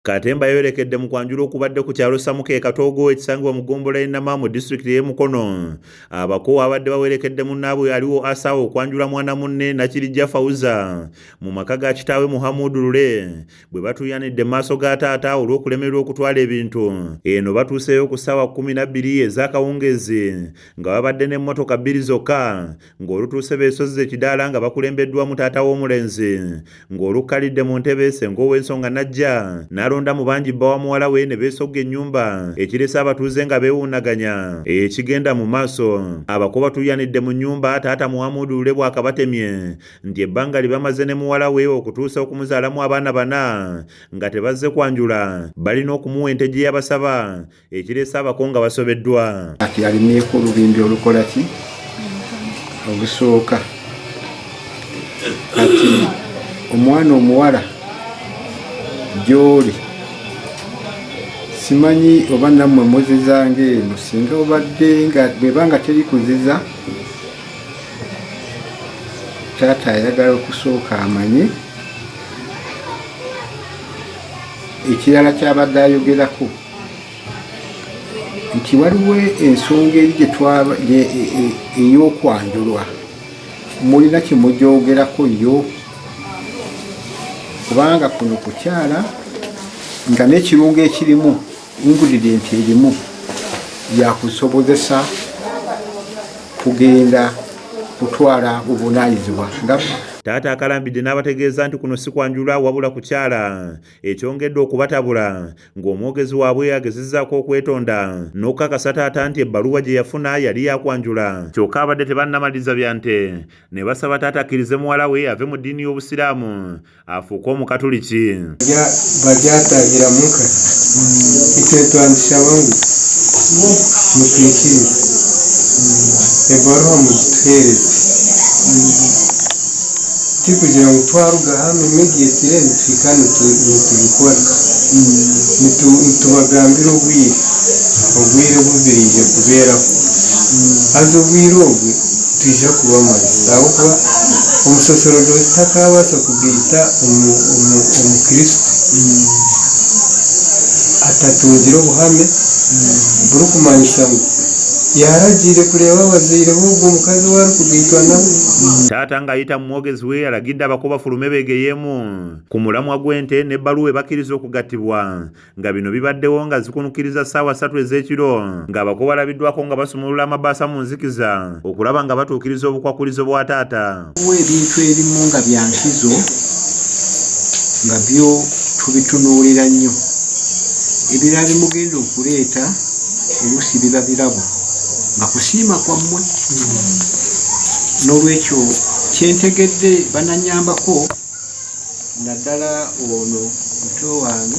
Katemba yolekedde mu kwanjula okubadde ku kyalo Samuke Katogo ekisangibwa mu Gombola y'Ennama mu disitulikiti y'e Mukono. Abako abadde bawerekedde munnaabwe aliwo Asawo okwanjula mwana munne Nakirijja Fawuza mu maka ga kitaawe Muhammadu Lule bwe batuuyanidde maaso ga taata olw'okulemererwa okutwala ebintu. Eno batuuseyo ku ssaawa 12 ez'akawungeezi nga babadde n'emmotoka 2 zokka, ng'olutuuse beesozze ekidaala nga bakulembeddwamu taata w'omulenzi, ng'olukkalidde mu ntebe Ssengo w'ensonga Najja alonda mu bangi bba wa muwala we ne beesogga ennyumba ekirese abatuuze nga beewuunaganya ekigenda mu maaso. Abako batuuyanidde mu nnyumba taata Muhammadu Lule bw'akabatemye nti ebbanga libamaze ne muwala we okutuusa okumuzaalamu abaana 4 nga tebazze kwanjula balina okumuwa ente gye yabasaba ekirese abako nga basobeddwa. Ati alimyeko olubimbi olukola ki olusooka ati omwana omuwala gy'oli simanyi oba nammwe muzizanga eno singa obadde nga bwebanga teri kuziza taata ayagala okusooka amanye ekirala kyabadde ayogerako nti waliwo ensonga eri ey'okwanjulwa mulina kyemujoogerako yo kubanga kuno kukyala nga n'ekirungo ekirimu ingredient erimu yakusobozesa kugenda kutwala obuvunaanyizibwa. Taata akalambidde n'abategeeza nti kuno si kwanjula wabula kukyala ekyongedde okubatabula, ng'omwogezi waabwe agezezzaako okwetonda n'okukakasa taata nti ebbaluwa gye yafuna yali yakwanjula. Kyokka abadde tebannamaliriza bya nte ne basaba taata akkirize muwala we ave mu ddiini y'Obusiraamu afuuke Omukatuliki. Bajyatangira muka itwetwandisha wangu mutwikirize ebbaluwa mugituheereze kugira ngo twaruga hano immediately nitwika nitubikora nitubagambira obwire bubirije kubeeraho haza obwire obwe twija kubamaliza ahabwokuba omusosorodozi takabaasa kugayita omukristo atatungire obuhame burikumanyisa ngu yaragire kureba abazaire b'ogwo omukazi wari kugaitwa nabo. Taata ng'ayita mu mwogezi we alagidde abako bafulume beegeyeemu ku mulamwa gw'ente n'ebbaluwa ebakkiriza okugattibwa nga bino bibaddewo nga zikunukiriza ssaawa 3 ez'ekiro ng'abako balabiddwako nga basumulula amabaasa mu nzikiza okulaba nga batuukiriza obukwakulizo bwa taata. Ebintu ebimu nga bya nkizo nga byo tubitunuulira nnyo, ebirala bimugenda okuleeta oluusi biba birabo nga kusiima kwammwe. N'olwekyo kyentegedde bananyambako naddala ono muto wange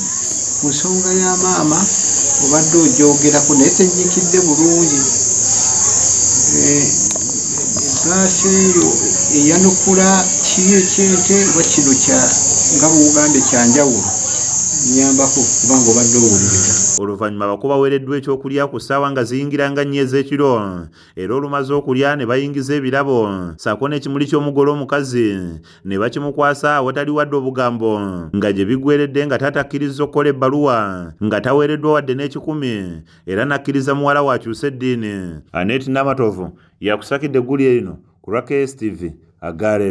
ku nsonga ya maama obadde ogyogerako naye tennyikidde bulungi. Ebbaasa eyo eyanukula kiyo ekyente oba kino nga mu Buganda ekyanjawulo nyambako kubanga obadde owuliriza. Oluvannyuma abako baweereddwa ekyokulya ku ssaawa nga ziyingira nga 4 ez'ekiro era olumaze okulya ne bayingiza ebirabo ssaako n'ekimuli ky'omugole omukazi ne bakimukwasa awatali wadde obugambo nga gye biggweredde nga taata akkiriza okukola ebbaluwa nga taweereddwa wadde n'ekikumi era n'akkiriza muwala we akyuse eddiini. Annette Namatovu yakusakidde eggulire lino ku lwa KSTV Aggalero.